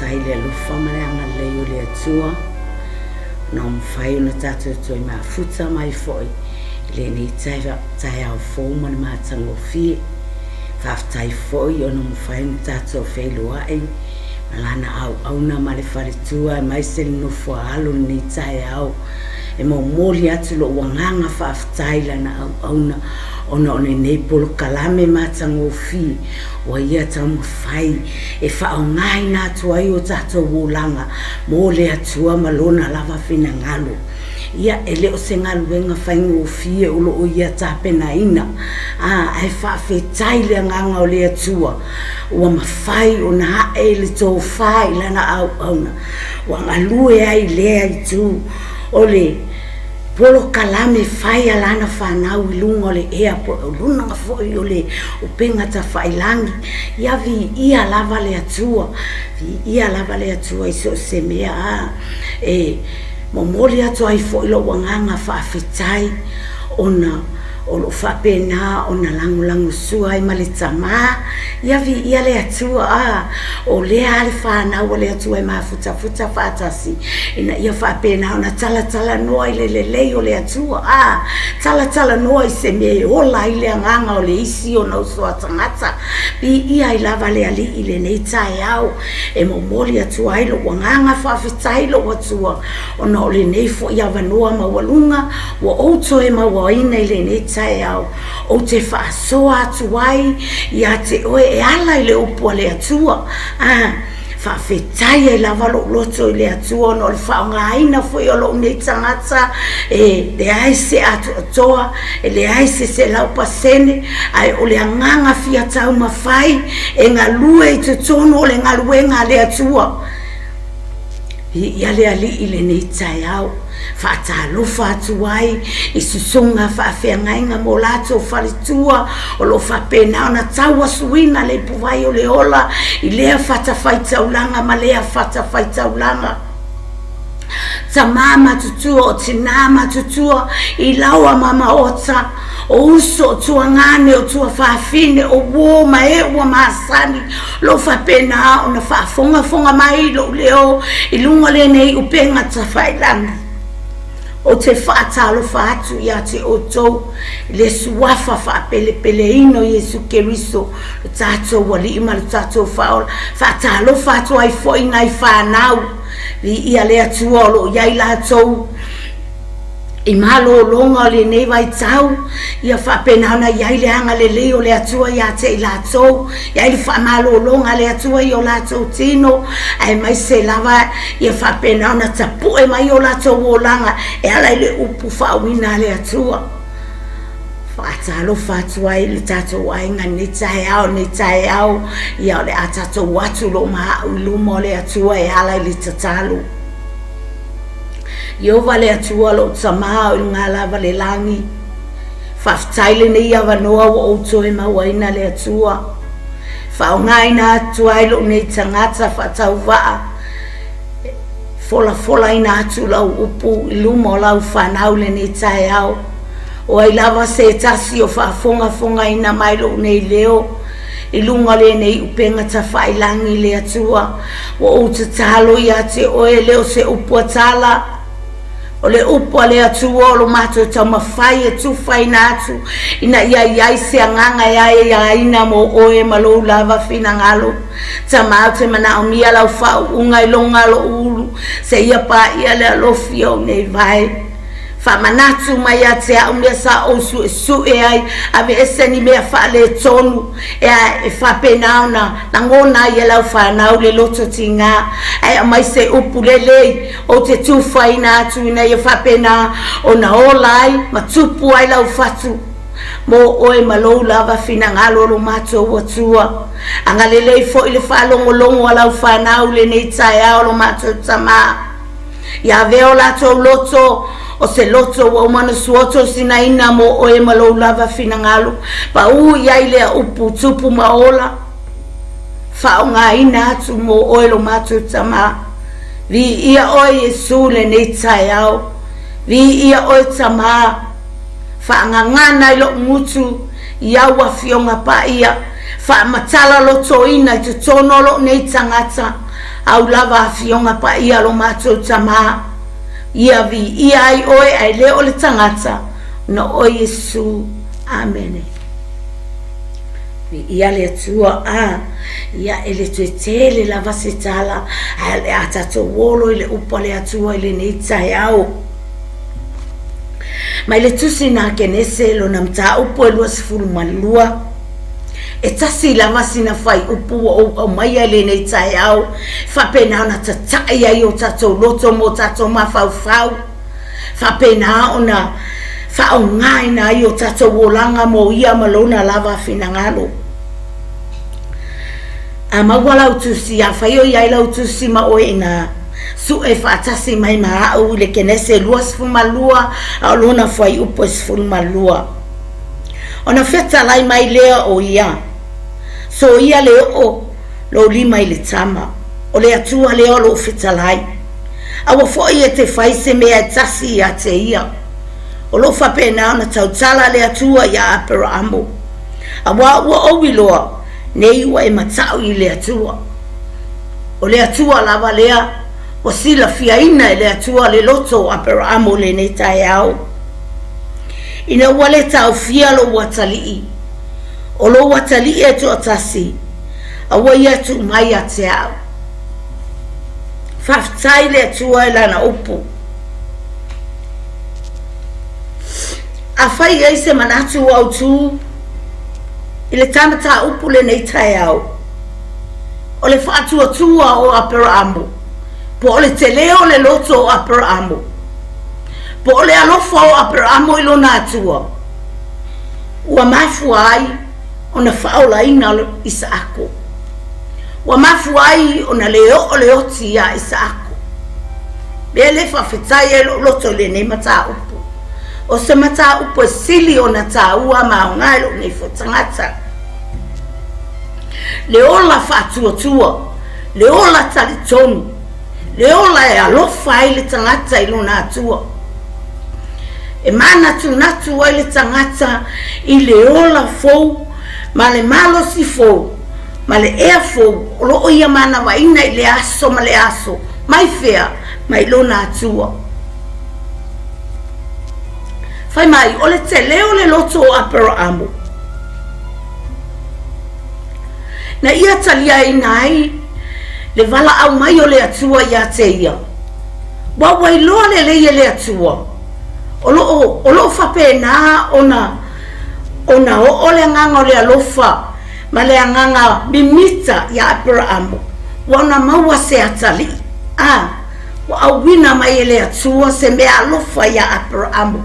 taile lufa maleanga leo le atua na mfai na tatu toi mafuta mai foi le ni tai au foma na matango fi faftai foi ona mfai na tatu Faletua malana au na male Faletua mai sel no fo alo ni tai au e mo moli atu lo wanganga faftai la na au na ona nei polo kalame matango fi wa ia tamu fai e whaongai nā tuai o tato wolanga mo le atua malona lava fina ngalo ia e leo se ngalu wenga whaingo o fie ulo o ia tapena ina ai whawhetai le nganga o le atua ua mawhai o na hae le tō whai lana au auna wa ngalue ai lea i tu o le polo kalame fai alana whanau I lunga o le ea po luna nga foi o le upenga ta whailangi ia vi ia lava le atua iso se mea momoli atua I foi lo wanganga whawhetai ona o lo whapena o na langu sua I male tama ia vi ia le atua o lea ale whanau o le atua I mafuta whatasi ina ia whapena o na tala noa I lelei o le atua tala noa I se me ola I le anganga o le isi o na usua tangata pi ia I lava le ali I le nei tae au e momoli atua I lo wanganga whawhetai lo atua o na o le nei fo ia wanoa mawalunga wa outo e mawaina I le nei tae au o te whaasoa atu ai ia te oe e ala I le upua le atua whawhetai e lava lo loto I le atua no le whaongaina foi o lo nei tangata le aise atu atoa le aise se lau pasene ai o le anganga fia tau mawhai e ngalue I tutono o le ngaluenga le atua ia le ali I le nei tai au whaatalofa atu ai I susunga whaawhengainga mo lato Faletua o lo whapena o na taua suina le puwai o le ola I lea whatawhaitaulanga ma lea whatawhaitaulanga ta mama tutua o tina matutua I laua mama ota o uso o tuangane o tua whaafine o woma ua maasani lo whapena o na whaafonga mai lo leo I lunga le nei upenga ta whailanga o te whaatalo whaatu ia te otou le suafa whaapele ino Yesu Keriso lo tātou wali ima lo tātou whaola whaatalo whaatu ai foi ngai whanau ia le atua lo iai lātou I malo longa le nei vai tau ia whapena na iai le anga le leo le atua ia te I lātou iai le whamalo longa le atua I o lātou tino ai mai se lava ia whapena na tapu e mai o lātou o langa e ala le upu whawina le atua whaatalo whatua I le tātou ainga ne tae au ia le a tātou watu lo maha uluma le atua e ala le tatalo Iova le atua lo tamaha o ngā lava le langi whaftaile nei awa noa wa outo e mawaina le atua whaongaina atua I lo nei tangata whatau waa fola ina atu lau upu I luma o lau whanau le nei tae au o ai lava se tasi o whaafonga ina mai lo nei leo I lunga le nei upenga ta whailangi le atua wa outo talo ia te oe leo se upua tala o le upo le atua o lo mato tau mawhai e tufai nātu ina iai se anganga ia ina mo oe malo lava fina ngalo ta mao te mana o mia lau whau unga I longa lo ulu se ia pa ia le alofi o nei vai whamanatu mai a te au mea sa o su e ai a me eseni mea wha le tonu e whapenau na ngona I lau whanau le loto ti ngā ai a mai se upu lei o te tūwhai nā atu ina I whapena o na olai ma tupu ai lau whatu mo oe malou lava fina ngalo lo mato watua anga lelei fo I le whalongolongo a lau whanau le nei tae au lo mato tama ia veo lato loto o se loto wa umana suoto sina ina mo oe malou lava fina ngalo pa iai lea upu tupu maola whaonga ina atu mo oe lo mato tama vi ia oe Yesu le nei tae au vi ia oe tama whaangangana I lo ngutu ia wafionga pa ia whaamatala lo toina I te tono lo nei tangata au lava fionga pa ia lo matou tama ia vi ia ai oe ai le o le tangata na o Yesu amen vi ia le tua ia ele tuetele lava setala ale atato wolo ile upa le atua ile neita yao ma ile tusi na kenese lo na mta upo elu asifuru malua etasi lava sina fai upu o mai ile neita yao fa pena ona tata ia yo tato loto mo tato mafau fa pena ona fa ongai na yo tato wolanga mo ia malona lava finangalo ama wala utusi ya fayo ya ila utusi ma oina su e fatasi mai ma au le kenese luas fumalua alona foi upos fumalua ona feta lai mai lea o ia so ia le o lo lima ile tama o le atua le o lo feta lai awa foi e te fai se me tasi ya te ia o lo fa pena na tautala le atua ya apera amo awa o wiloa nei wa e matau i le atua o le atua lava lea o sila fiaina i le atua le loto apera amo le nei tai au ina wale tau fia lo watalii o lo watalii e to atasi a wai atu mai ate au faftai le atua i lana upu a fai ei se manatu au tu ile tamata upule nei tai au o le fatu atua o apera amo po le teleo le loto o apera amo po le alofa o apera amo ilo na atua ua mafu ai o na faola ina isa ako ua mafu ai o na leo ti ya isa ako bele fa fitai e loto le nei mata upu o se mata upu sili o na taua maungai lo nei fotangata le ola fatuatua le ola talitonu le ola e alofa i le tangata i lona atua e mana tunatu ai le tangata i le ola fou ma le malo si fou ma le ea fou o loo ia mana waina i le aso ma le aso mai fea mai lona atua fai mai o le te leo le loto o apera amo na ia talia inai le vala au mai o le atua ia te ia wa wailoa le atua o lo fa pena ona o le nganga o le alofa ma le nganga bimita ya apera amo wana maua se atali wa au wina mai le atua se me alofa ya apera amo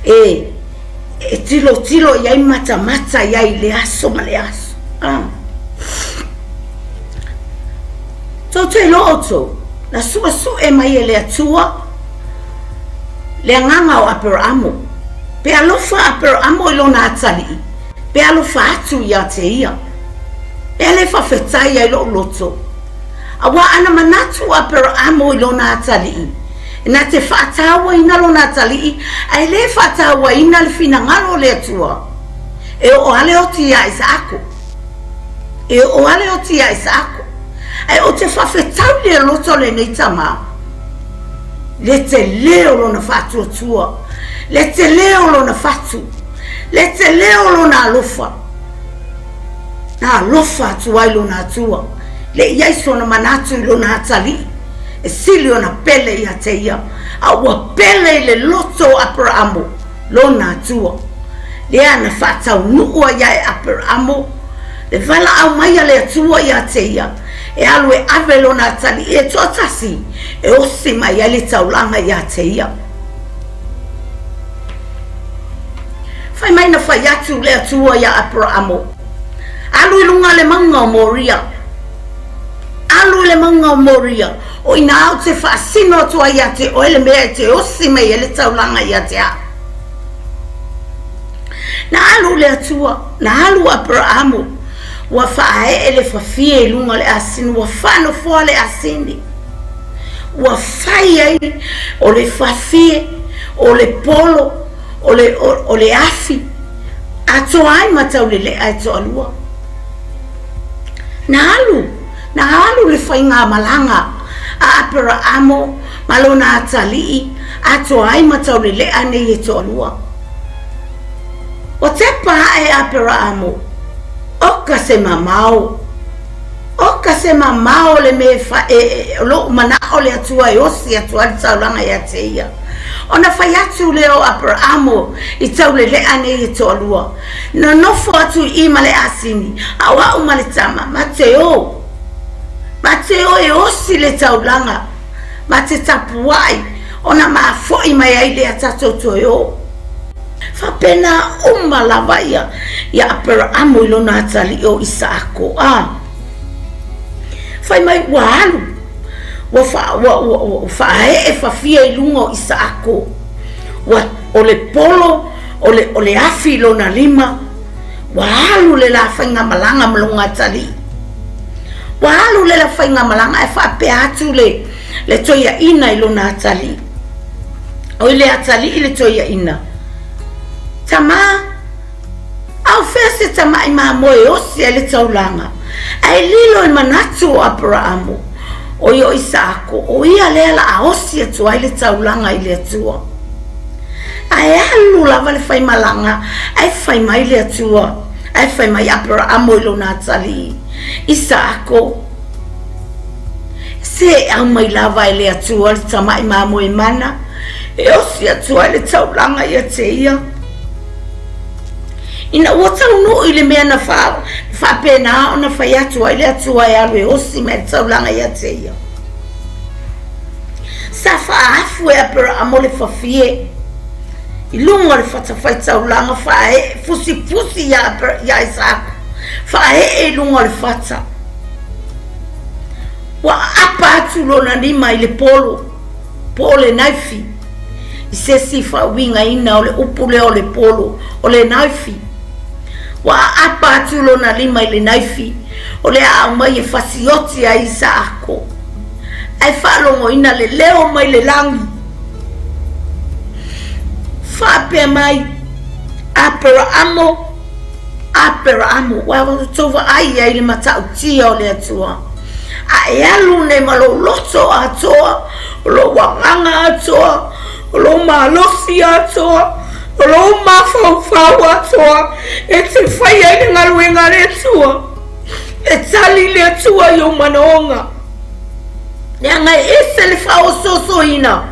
e tilo ya mata ya ile aso ma le aso so te loto na su e mai ele atua le nganga o apera amo pe alofa apera amo ilo na atali pe alofa atu ya te ia ele fa fetai ya ilo loto awa ana manatu apera amo ilo na atali na te fatawa ina lo na atali ai le fatawa ina le fina ngalo le atua e o ale o tia isako ai o te fafetau le loto le nei tama le te leo lo na fatu atua le te leo lo na fatu le te leo lo na alofa atua i lo na atua le iaiso na manatu i lo na atali e sili o na pele i ate ia a ua pele i le loto apera amo lo na atua le ana fatau nuua ia e apera amo le vala au mai le atua ia te ia e alu e avelo na tali e totasi e osi mai le taulanga ia te ia fai mai na fai atu le atua ia apera amo alu ilunga le manga o moria o ina au te fasino tua ia te o ele mea te osi mai le taulanga ia te a na alu le atua na alu apera amo wa fae ele fafie lunga le asin wa fano fo le asindi wa fai o le fafie o le polo o le afi ato ai matau le ato alua na alu na alu le whainga malanga a apera amo malona atali ato ai matau le lea nei e toalua. O te paa e apera amo, oka se mamao. Oka se mamao le me fa lo mana o le atua e osi atua le taulanga e ateia. Ona fai atu leo apera amo i tau le lea nei e toalua. Na nofo atu i male asini, awa umale tama, Mateo. Mateo e osi le taulanga, mate tapuai, ona maafo i mai ai le atato toyo. Fa pena lava ia apera amo ilona atali o Isaako. Fai mai walu. Wa e fa fia ilungo Isaako. Wa ole polo, ole afi lona lima. Walu le la fainga malanga mlonga atali. Walu le la fainga malanga e fa pe atu le toia ina ilona atali. O ile atali ile toia ina. Tama au fese tama ima moe osi ele taulanga ai lilo in manatu apera amo o yo Isaako o ia lela a osi atu ele taulanga ile atua ai alu lava le fai malanga ai fai mai ile atua ai fai mai apera amo ilo natali Isaako se au mai lava ile atua le tama ima moe mana e osi atu ele taulanga ia teia. Ina watau no ile mea na fa pena ona fa yatua ile atua ya lwe osi me taulanga ya teia. Sa fa afu e apera amo le fafie. Ilunga le fata fa taulanga fa e fusi ya Isaako. Fa e ilunga le fata. Wa apa atu lona nima ile pole naifi. Ise sifa winga ina ole upule ole polo ole naifi. Wa apa atu lona lima ile naifi ole a mai e fasioti a Isaako. Ai falongo ina le leo mai le langi. Fa pe mai apera amo wa tova ai ile matau tia ole atua. Ai alu ne malo loto atoa lo wanganga atoa lo malosi atoa lo mafau atoa e te fai ai ngaluenga le tua e tali le tua yo manonga nyanga ese le fao soso ina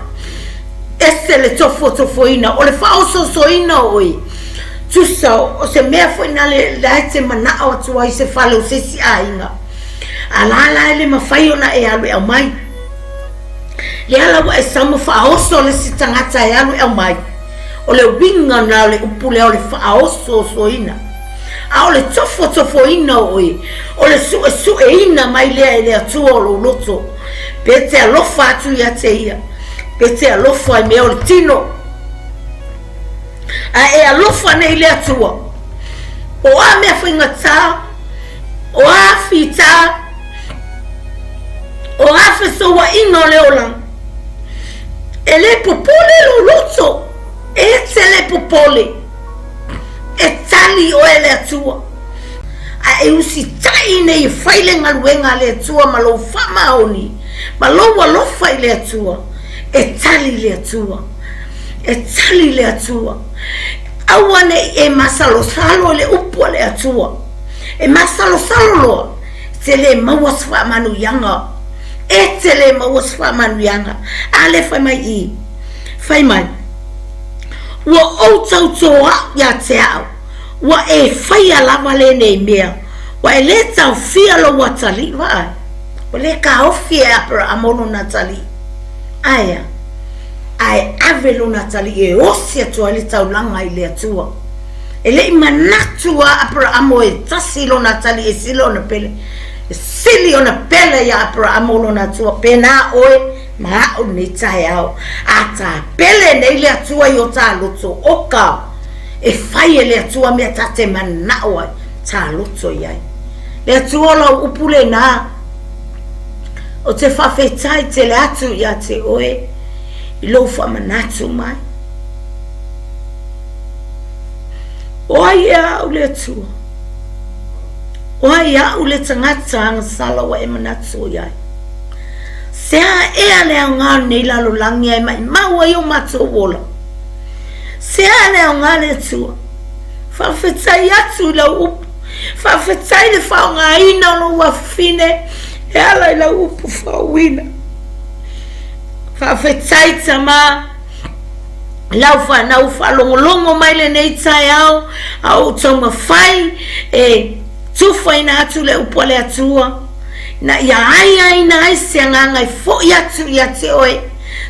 ese le tofo ina o le fao soso ina oi tusa o se mea foi na le laite mana o tua i se falo se si ainga ala ele mafai ona e alu e mai le ala wa samu faoso le sitangata e alu e mai o le winga na le upule o le faoso soina a o le tofo ina oi o le su ina mai le atua o lo loto pete alofa atu ya teia pete alofa me o le tino a e alofa nei le atua o a me fingata o a fita o afeso wa ino leola ele popole lo loto e tele popole e tali o ele atua a e usi taine i faile ngaluenga le atua malo fama oni malo walo faile atua e tali le atua awane e masalo salo le upo le atua e masalo salo tele mawasfa manu yanga etele mawasfa manu yanga ale fai mai wa outautoa ya teao wa e fai alava le nei mea wa e le tau fia lo watali wa o le ka ofia apra amono natali aya ai avelo natali e osia tua le tau langa ile atua ele imanatua apra amo e tasilo natali e silo na pele sili ona pele ya apra amono natua pena oe ma o ni taiao ata pele nei le atua yo ta loto oka e fai le atua me tate manawa ta loto yai le atua lo upule na o te fafetai te le atu ya te oe ilo fa manatu mai oia o le atua Oia ule tangata ang salawa e manatsu yai. Sea ea lea ngā nei lalo langi ai mai maua yo mato wola. Sea lea ngā le tua. Whawhetai atu la upu. Whawhetai le whao ngā ina no wafine. E ala i la upu whauina. Whawhetai tama. Lau whanau whalongolongo mai le nei tai au. Au tau mawhai. E tufa ina atu le upu le atua. Na ia ai na ai se nganga I fo ia tu ia te oe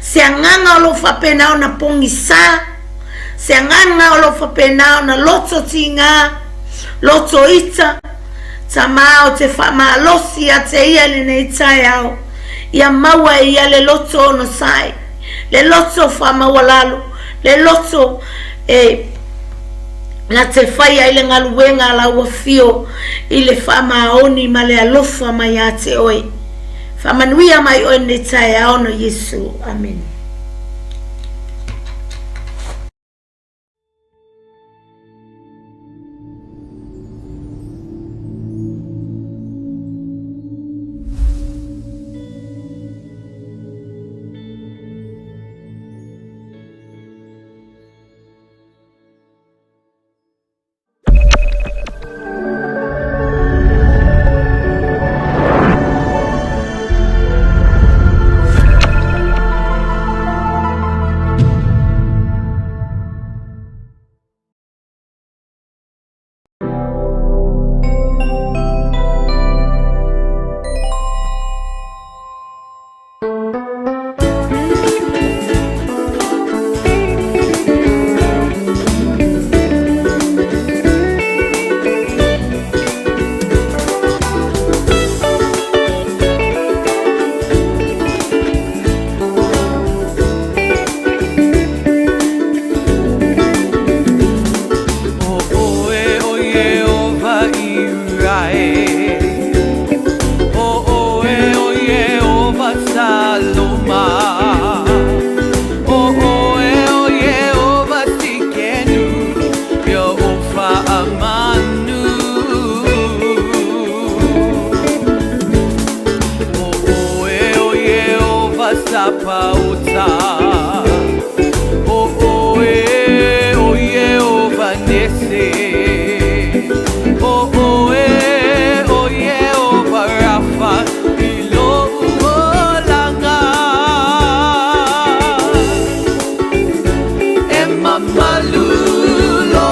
se nganga o lo whapena o na pongi sa se nganga o lo whapena o na loto tinga loto ita ta mao te whama losi a te ia le nei tai au ia maua ia le loto o no sai le loto whama walalo le loto na te whai ai le ngaluenga la ua fio I le whama oni ma le alofa mai a te oi. Whamanuia mai oi ne tae aono Yesu. Amen. Emma Malulo,